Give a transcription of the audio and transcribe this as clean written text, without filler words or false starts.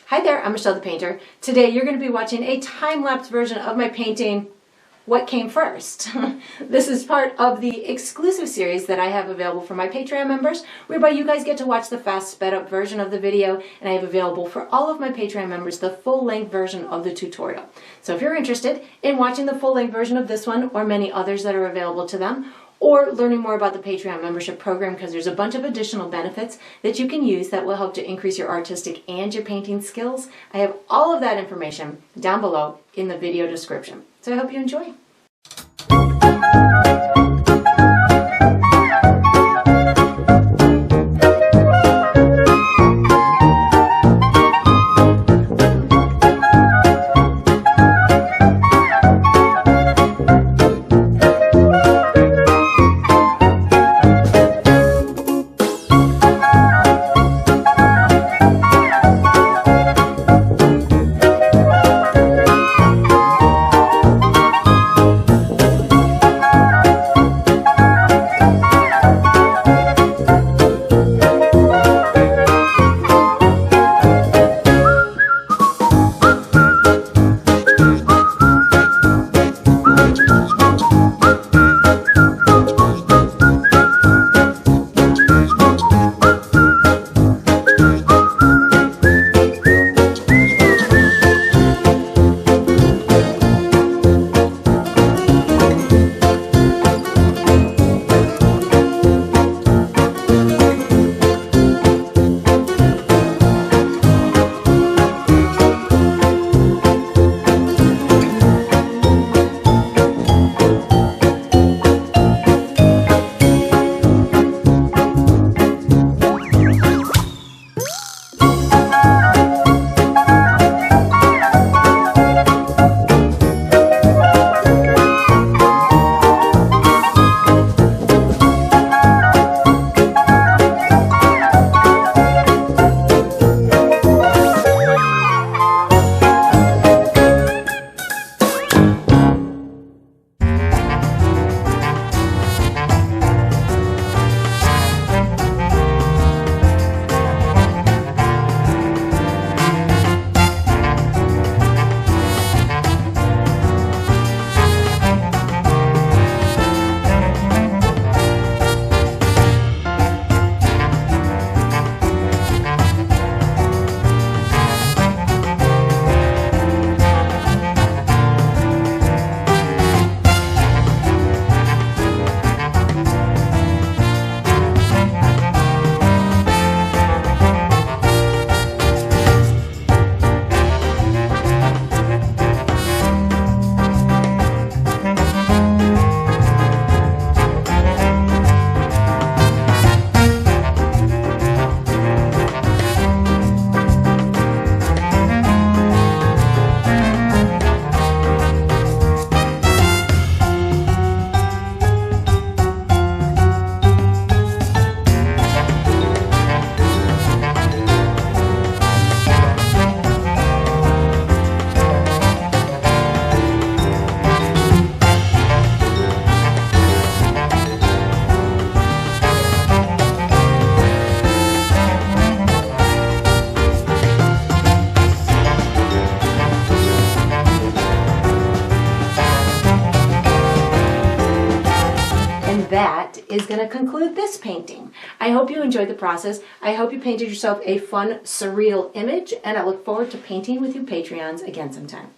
Hi there, I'm Michelle the Painter. Today you're going to be watching a time-lapse version of my painting, What Came First? This is part of the exclusive series that I have available for my Patreon members, whereby you guys get to watch the fast sped-up version of the video, and I have available for all of my Patreon members the full-length version of the tutorial. So if you're interested in watching the full-length version of this one, or many others that are available to them, or learning more about the Patreon membership program, because there's a bunch of additional benefits that you can use that will help to increase your artistic and your painting skills. I have all of that information down below in the video description. So I hope you enjoy. That is going to conclude this painting. I hope you enjoyed the process. I hope you painted yourself a fun, surreal image, and I look forward to painting with you Patreons again sometime.